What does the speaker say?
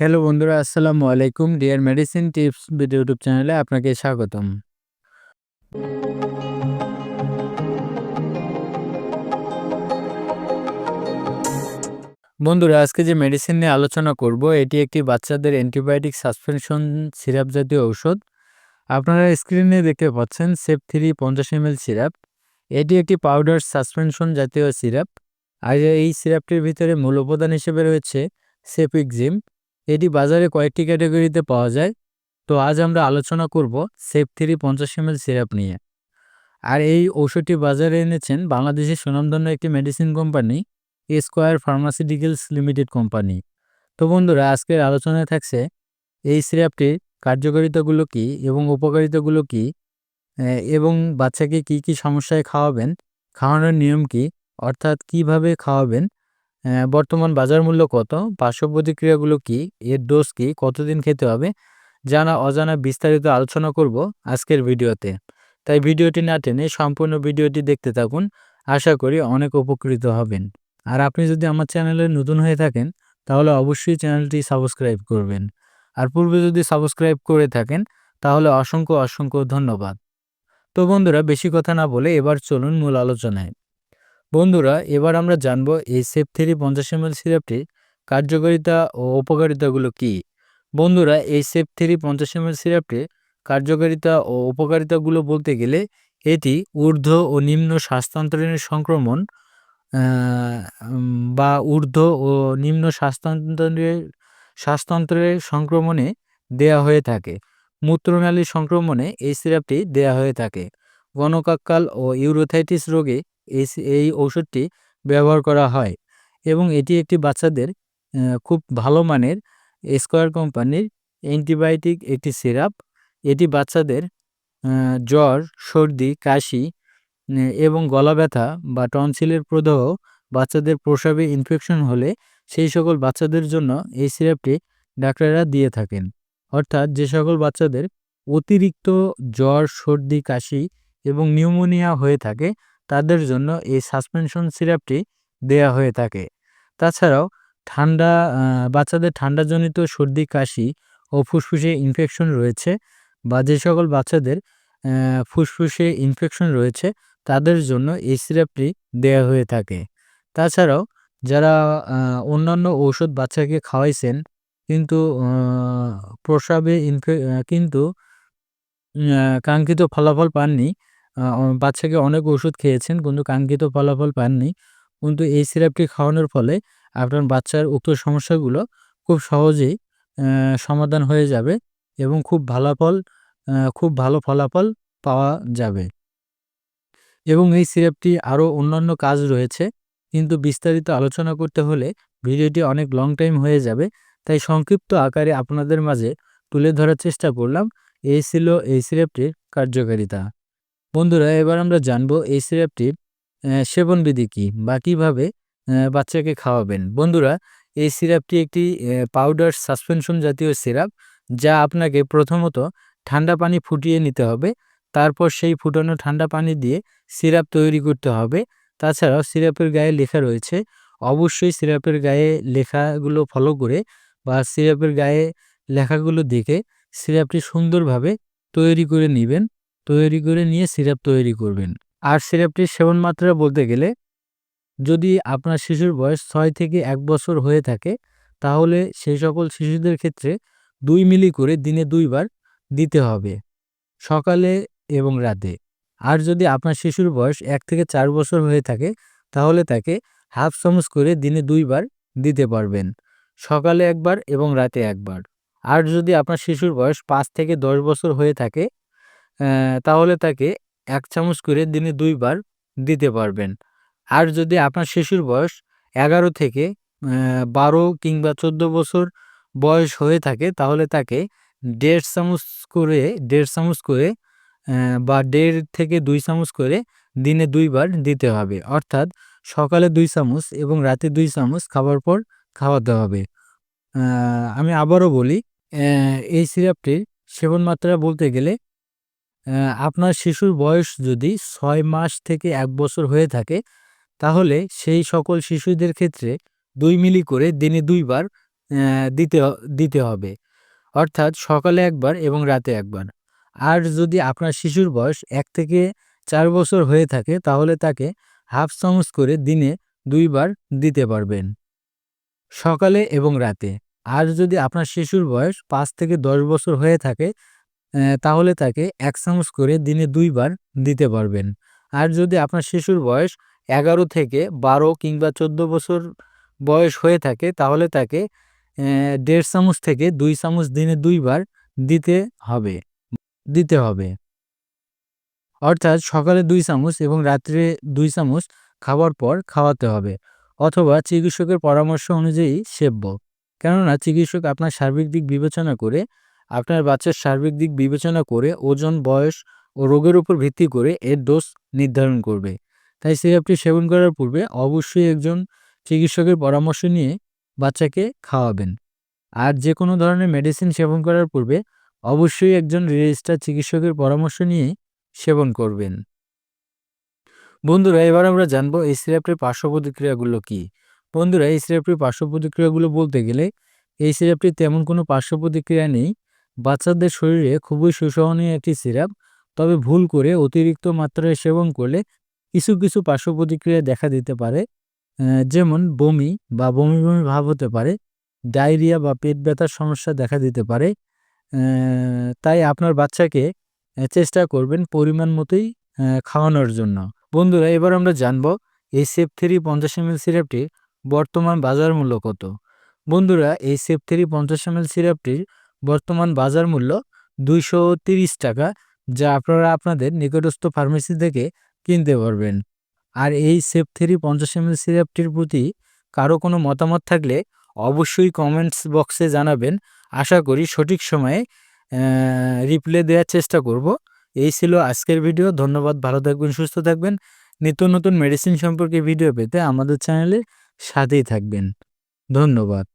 Hello বন্ধুরা, আসসালামু আলাইকুম। Dear medicine tips video YouTube চ্যানেলে আপনাকে স্বাগতম। বন্ধুরা, আজকে যে মেডিসিন নিয়ে আলোচনা করব এটি একটি বাচ্চাদের অ্যান্টিবায়োটিক সাসপেনশন সিরাপ জাতীয় ঔষধ। আপনারা স্ক্রিনে দেখতে পাচ্ছেন সেপ 3 50 ml সিরাপ। এটি একটি পাউডার সাসপেনশন জাতীয় সিরাপ। আর এই সিরাপটির ভিতরে মূল উপাদান হিসেবে রয়েছে সেপিকজিম। এটি বাজারে কয়েকটি ক্যাটাগরিতে পাওয়া যায়। তো আজ আমরা আলোচনা করব সেপ 3 50 ml সিরাপ নিয়ে। আর এই ঔষধটি বাজারে এনেছেন বাংলাদেশের সুনামধন্য একটি medicine company square pharmaceuticals limited company. তো বন্ধুরা, আজকের আলোচনায় থাকছে এই সিরাপটির কার্যকারিতাগুলো কী এবং উপকারিতাগুলো কী, এবং বাচ্চাকে কি কি সমস্যায় খাওয়াবেন, খাওয়ানোর নিয়ম কী, অর্থাৎ কিভাবে খাওয়াবেন, বর্তমান বাজার মূল্য কত, পার্শ্ব প্রতিক্রিয়াগুলো কী, এর ডোজ কী, কতদিন খেতে হবে, জানা অজানা বিস্তারিত আলোচনা করব আজকের ভিডিওতে। তাই ভিডিওটি না টেনে সম্পূর্ণ ভিডিওটি দেখতে থাকুন। আশা করি অনেক উপকৃত হবেন। আর আপনি যদি আমার চ্যানেলে নতুন হয়ে থাকেন তাহলে অবশ্যই চ্যানেলটি সাবস্ক্রাইব করবেন। আর পূর্বে যদি সাবস্ক্রাইব করে থাকেন তাহলে অসংখ্য অসংখ্য ধন্যবাদ। তো বন্ধুরা, বেশি কথা না বলে এবার চলুন মূল আলোচনায়। বন্ধুরা, এবার আমরা জানব এই সেপ 3 50 ml সিরাপটির কার্যকারিতা ও উপকারিতাগুলো কী। বন্ধুরা, এই সেপ 3 50 ml সিরাপটির কার্যকারিতা ও উপকারিতাগুলো বলতে গেলে এটি ঊর্ধ্ব ও নিম্ন শ্বাসতন্ত্রের সংক্রমণ বা ঊর্ধ্ব ও নিম্ন শ্বাসতন্ত্রের সংক্রমণে দেয়া হয়ে থাকে। মূত্রনালীর সংক্রমণে এই সিরাপটি দেয়া হয়ে থাকে। গণকাক্কাল ও ইউরোথাইটিস রোগে এই ঔষধটি ব্যবহার করা হয় এবং এটি একটি বাচ্চাদের খুব ভালো মানের স্কয়ার কোম্পানির অ্যান্টিবায়োটিক একটি সিরাপ। এটি বাচ্চাদের জ্বর, সর্দি, কাশি এবং গলা ব্যথা বা টনসিলের প্রদাহ, বাচ্চাদের প্রস্রাবে ইনফেকশন হলে সেই সকল বাচ্চাদের জন্য এই সিরাপটি ডাক্তাররা দিয়ে থাকেন। অর্থাৎ যে সকল বাচ্চাদের অতিরিক্ত জ্বর, সর্দি, কাশি এবং নিউমোনিয়া হয়ে থাকে তাদের জন্য এই সাসপেনশন সিরাপটি দেয়া হয়ে থাকে। তাছাড়াও বাচ্চাদের ঠান্ডাজনিত সর্দি, কাশি ও ফুসফুসে ইনফেকশন রয়েছে বা যে সকল বাচ্চাদের ফুসফুসে ইনফেকশন রয়েছে তাদের জন্য এই সিরাপটি দেয়া হয়ে থাকে। তাছাড়াও যারা অন্যান্য ঔষধ বাচ্চাকে খাওয়াইছেন কিন্তু প্রস্রাবে কিন্তু কাঙ্ক্ষিত ফলাফল পাননি, বাচ্চাকে অনেক ওষুধ খেয়েছেন কিন্তু কাঙ্ক্ষিত ফলাফল পাননি, কিন্তু এই সিরাপটি খাওয়ানোর ফলে আপনার বাচ্চার উক্ত সমস্যাগুলো খুব সহজেই সমাধান হয়ে যাবে এবং খুব ভালো ফলাফল পাওয়া যাবে। এবং এই সিরাপটি আরও অন্যান্য কাজ রয়েছে, কিন্তু বিস্তারিত আলোচনা করতে হলে ভিডিওটি অনেক লং টাইম হয়ে যাবে। তাই সংক্ষিপ্ত আকারে আপনাদের মাঝে তুলে ধরার চেষ্টা করলাম। এই ছিল এই সিরাপটির কার্যকারিতা। বন্ধুরা, এবার আমরা জানবো এই সিরাপটির সেবনবিধি কী বা কীভাবে বাচ্চাকে খাওয়াবেন। বন্ধুরা, এই সিরাপটি একটি পাউডার সাসপেনশন জাতীয় সিরাপ, যা আপনাকে প্রথমত ঠান্ডা পানি ফুটিয়ে নিতে হবে। তারপর সেই ফুটানো ঠান্ডা পানি দিয়ে সিরাপ তৈরি করতে হবে। তাছাড়াও সিরাপের গায়ে লেখা রয়েছে, অবশ্যই সিরাপের গায়ে লেখাগুলো ফলো করে বা সিরাপের গায়ে লেখাগুলো দেখে সিরাপটি সুন্দরভাবে তৈরি করে নেবেন। তৈরি করে নিয়ে সিরাপ তৈরি করবেন। আর সিরাপটির সেবন মাত্রা বলতে গেলে, যদি আপনার শিশুর বয়স 6 থেকে 1 বছর হয়ে থাকে তাহলে সেই সকল শিশুদের ক্ষেত্রে 2 মিলি করে দিনে 2 বার দিতে হবে, সকালে এবং রাতে। আর যদি আপনার শিশুর বয়স 1 থেকে 4 বছর হয়ে থাকে তাহলে তাকে হাফ চামচ করে দিনে 2 বার দিতে পারবেন, সকালে একবার এবং রাতে একবার। আর যদি আপনার শিশুর বয়স 5 থেকে 10 বছর হয়ে থাকে তাহলে তাকে 1 চামচ করে দিনে 2 বার দিতে পারবেন। আর যদি আপনার শিশুর বয়স 11 থেকে 12 কিংবা 14 বছর বয়স হয়ে থাকে তাহলে তাকে 1.5 চামচ করে বা 1.5 থেকে 2 চামচ করে দিনে 2 বার দিতে হবে। অর্থাৎ সকালে 2 চামচ এবং রাতে 2 চামচ খাবার পর খাওয়াতে হবে। আমি আবারও বলি, এই সিরাপটির সেবন মাত্রা বলতে গেলে, আপনার শিশুর বয়স যদি 6 মাস থেকে 1 বছর হয়ে থাকে তাহলে সেই সকল শিশুদের ক্ষেত্রে 2 মিলি করে দিনে 2 বার দিতে দিতে হবে, অর্থাৎ সকালে একবার এবং রাতে একবার। আর যদি আপনার শিশুর বয়স ১ থেকে ৪ বছর হয়ে থাকে তাহলে তাকে হাফ চামচ করে দিনে ২ বার দিতে পারবেন, সকালে এবং রাতে। আর যদি আপনার শিশুর বয়স ৫ থেকে ১০ বছর হয়ে থাকে তাহলে তাকে ১ চামচ করে দিনে ২ বার দিতে পারবেন। আর যদি আপনার শিশুর বয়স ১১ থেকে ১২ কিংবা ১৪ বছর বয়স হয়ে থাকে তাহলে তাকে ১.৫ চামচ থেকে ২ চামচ দিনে ২ বার দিতে হবে দিতে হবে। অর্থাৎ সকালে ২ চামচ এবং রাত্রে ২ চামচ খাওয়ার পর খাওয়াতে হবে, অথবা চিকিৎসকের পরামর্শ অনুযায়ী সেব্য। কেননা চিকিৎসক আপনার সার্বিক দিক বিবেচনা করে আপনার বাচ্চার সার্বিক দিক বিবেচনা করে ওজন, বয়স ও রোগের উপর ভিত্তি করে এর ডোজ নির্ধারণ করবে। তাই সিরাপটি সেবন করার পূর্বে অবশ্যই একজন চিকিৎসকের পরামর্শ নিয়ে বাচ্চাকে খাওয়াবেন। আর যে কোনো ধরনের মেডিসিন সেবন করার পূর্বে অবশ্যই একজন রেজিস্টার্ড চিকিৎসকের পরামর্শ নিয়ে সেবন করবেন। বন্ধুরা, এবার আমরা জানবো এই সিরাপটির পার্শ্ব প্রতিক্রিয়াগুলো কী। বন্ধুরা, এই সিরাপটির পার্শ্ব প্রতিক্রিয়াগুলো বলতে গেলে এই সিরাপটির তেমন কোনো পার্শ্ব প্রতিক্রিয়া নেই। বাচ্চাদের শরীরে খুবই সুসহনীয় একটি সিরাপ। তবে ভুল করে অতিরিক্ত মাত্রায় সেবন করলে কিছু কিছু পার্শ্ব প্রতিক্রিয়া দেখা দিতে পারে, যেমন বমি বা বমি বমি ভাব হতে পারে, ডায়রিয়া বা পেট ব্যথার সমস্যা দেখা দিতে পারে। তাই আপনার বাচ্চাকে চেষ্টা করবেন পরিমাণ মতোই খাওয়ানোর জন্য। বন্ধুরা, এবার আমরা জানব এই সেফ3 50 ml সিরাপটির বর্তমান বাজার মূল্য কত। বন্ধুরা, এই সেফ3 50 ml সিরাপটির বর্তমান বাজার মূল্য 230 টাকা, যা আপনারা আপনাদের নিকটস্থ ফার্মেসি থেকে কিনতে পারবেন। আর এই সেফ3 50 ml সিরাপটির প্রতি কারো কোনো মতামত থাকলে অবশ্যই কমেন্টস বক্সে জানাবেন। আশা করি সঠিক সময়ে রিপ্লাই দেওয়ার চেষ্টা করব। এই ছিল আজকের ভিডিও। ধন্যবাদ। ভালো থাকবেন, সুস্থ থাকবেন। নিত্য নতুন মেডিসিন সম্পর্কে ভিডিও পেতে আমাদের চ্যানেলের সাথেই থাকবেন। ধন্যবাদ।